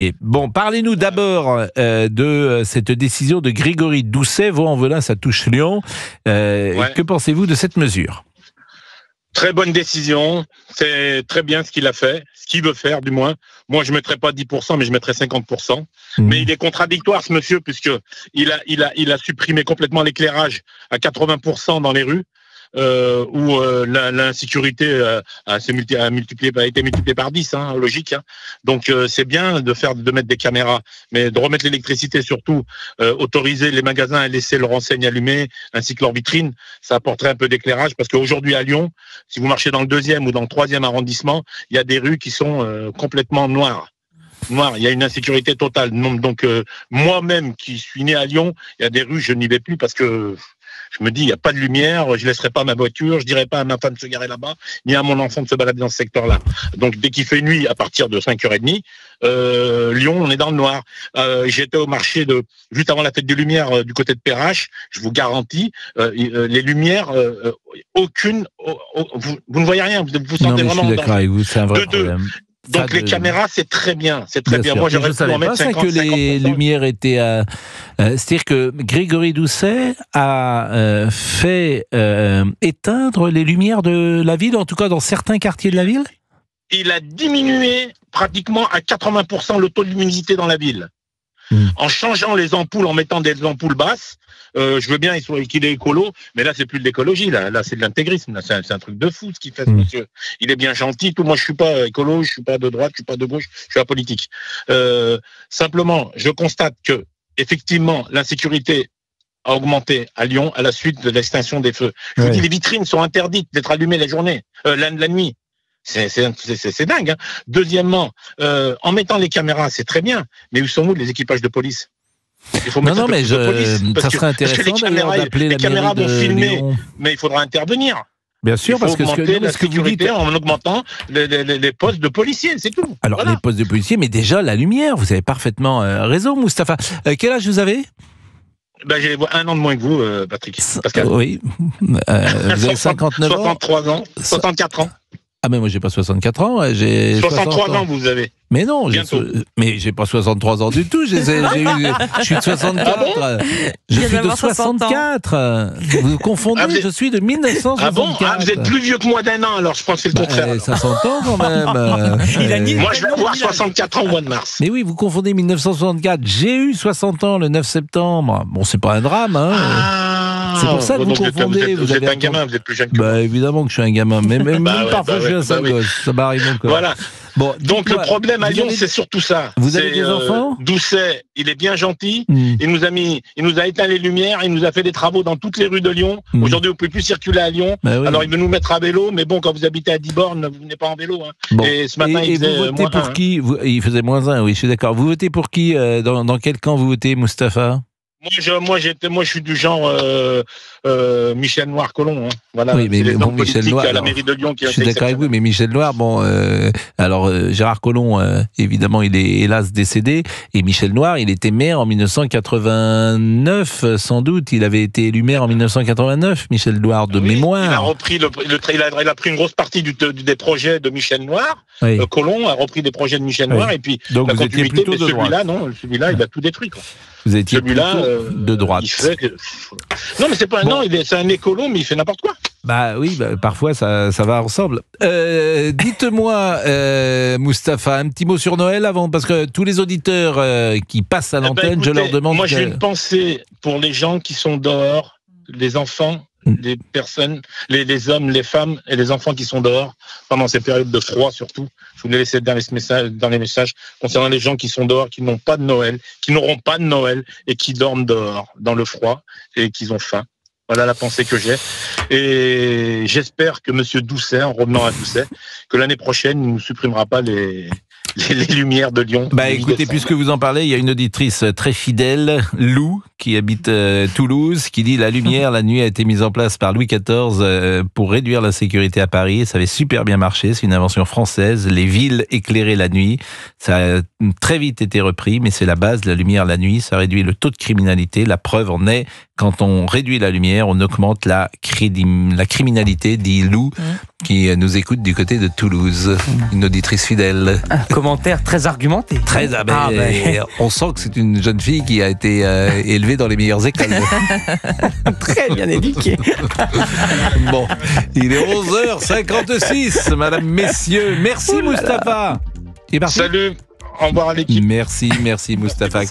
Et bon, parlez-nous d'abord de cette décision de Grégory Doucet. Vaux-en-Velin, ça touche Lyon. Ouais. Que pensez-vous de cette mesure ? Très bonne décision. C'est très bien ce qu'il a fait, ce qu'il veut faire du moins. Moi, je ne mettrais pas 10%, mais je mettrais 50%. Mais il est contradictoire, ce monsieur, puisque il a supprimé complètement l'éclairage à 80% dans les rues. Où l'insécurité a été multipliée par 10, logique. Donc c'est bien de mettre des caméras, mais de remettre l'électricité surtout, autoriser les magasins à laisser leur enseigne allumée, ainsi que leurs vitrines, ça apporterait un peu d'éclairage, parce qu'aujourd'hui à Lyon, si vous marchez dans le 2e ou dans le 3e arrondissement, il y a des rues qui sont complètement noires. Il y a une insécurité totale. Donc moi-même qui suis né à Lyon, il y a des rues, je n'y vais plus parce que je me dis, il n'y a pas de lumière, je ne laisserai pas ma voiture, je dirai pas à ma femme de se garer là-bas, ni à mon enfant de se balader dans ce secteur-là. Donc, dès qu'il fait nuit, à partir de 5h30, Lyon, on est dans le noir. J'étais au marché juste avant la fête des Lumières du côté de Perrache, je vous garantis, les lumières, aucune, vous ne voyez rien, vous sentez vraiment... Je suis d'accord avec vous, c'est un vrai problème. Donc les caméras, c'est très bien, c'est très bien. Moi, j'aurais pu en mettre 50%. Que les lumières étaient... c'est-à-dire que Grégory Doucet a fait éteindre les lumières de la ville, en tout cas dans certains quartiers de la ville. Il a diminué pratiquement à 80% le taux de luminosité dans la ville. En changeant les ampoules, en mettant des ampoules basses. Je veux bien qu'il est écolo, mais là c'est plus de l'écologie, là c'est de l'intégrisme, là c'est un truc de fou ce qu'il fait ce monsieur. Il est bien gentil, moi je suis pas écolo, je suis pas de droite, je suis pas de gauche, je suis apolitique. Simplement, je constate que effectivement l'insécurité a augmenté à Lyon à la suite de l'extinction des feux. Je vous dis, les vitrines sont interdites d'être allumées la nuit. C'est dingue. Deuxièmement, en mettant les caméras, c'est très bien, mais où sont les équipages de police ? Il faut mettre mais ça serait intéressant d'appeler les caméras vont filmer, Lyon. Mais il faudra intervenir. Bien sûr, parce que la sécurité en augmentant les postes de policiers, c'est tout. Alors les postes de policiers, mais déjà la lumière, vous avez parfaitement raison, Mustapha. Quel âge vous avez ? J'ai 1 an de moins que vous, Patrick. Pascal. Oui. Vous avez 59 ans. 63 ans, 64 ans. Ah mais moi j'ai pas 64 ans, j'ai 63 ans vous avez. Mais non, mais j'ai pas 63 ans du tout, je suis de 64. Je suis de 64. Vous confondez, je suis de 1964. Ah bon, vous êtes plus vieux que moi d'1 an, alors je pense que c'est le contraire. Ça s'entend quand même. Moi je vais avoir 64 ans au mois de mars. Mais oui, vous confondez 1964. J'ai eu 60 ans le 9 septembre. Bon, c'est pas un drame, c'est pour ça que vous confondez. Vous êtes un gamin, vous êtes plus jeune que moi. Évidemment que je suis un gamin, mais même parfois je suis un sale gosse, ça m'arrive encore. Voilà. Bon, donc le problème à Lyon, c'est surtout ça. Vous avez des enfants ? Doucet, il est bien gentil. Il nous a éteint les lumières. Il nous a fait des travaux dans toutes les rues de Lyon. Aujourd'hui, vous pouvez plus circuler à Lyon. Alors il veut nous mettre à vélo, mais bon, quand vous habitez à 10 bornes, vous venez pas en vélo. Bon. Et ce matin, il faisait vous votez moins pour 1. Qui il faisait -1, oui, je suis d'accord. Vous votez pour qui dans quel camp vous votez, Mustapha ? Moi, je suis du genre Michel Noir-Colomb. Voilà. Oui, mais bon, Michel Noir. À la mairie de Lyon, je suis d'accord avec vous, mais Michel Noir, Gérard Collomb, évidemment, il est hélas décédé, et Michel Noir, il était maire en 1989, sans doute. Il avait été élu maire en 1989, Michel Noir, de mémoire. Il a repris il a pris une grosse partie des projets de Michel Noir. Oui. Collomb a repris des projets de Michel Noir, et puis donc la vous continuité, mais celui-là, il a tout détruit, quoi. Vous étiez plutôt de droite. Non, mais c'est pas c'est un écolo, mais il fait n'importe quoi. Parfois ça va ensemble. Dites-moi, Mustapha, un petit mot sur Noël avant, parce que tous les auditeurs qui passent à l'antenne, écoutez, je leur demande. Moi, j'ai une pensée pour les gens qui sont dehors, les enfants, les personnes, les hommes, les femmes et les enfants qui sont dehors pendant ces périodes de froid surtout. Je voulais laisser dans les messages concernant les gens qui sont dehors, qui n'ont pas de Noël, qui n'auront pas de Noël et qui dorment dehors dans le froid et qui ont faim. Voilà la pensée que j'ai. Et j'espère que Monsieur Doucet, en revenant à Doucet, que l'année prochaine, il ne supprimera pas les lumières de Lyon. Écoutez, puisque vous en parlez, il y a une auditrice très fidèle, Lou, qui habite Toulouse, qui dit « La lumière, la nuit a été mise en place par Louis XIV pour réduire la sécurité à Paris. Ça avait super bien marché, c'est une invention française. Les villes éclairées la nuit, ça a très vite été repris, mais c'est la base, la lumière la nuit, ça réduit le taux de criminalité. La preuve en est, quand on réduit la lumière, on augmente la criminalité, dit Lou, qui nous écoute du côté de Toulouse. Une auditrice fidèle. Commentaire très argumenté. Très On sent que c'est une jeune fille qui a été élevée dans les meilleures écoles. Très bien éduquée. Bon, il est 11h56, madame, messieurs. Merci Moustapha. Salut, au revoir à l'équipe. Merci Moustapha.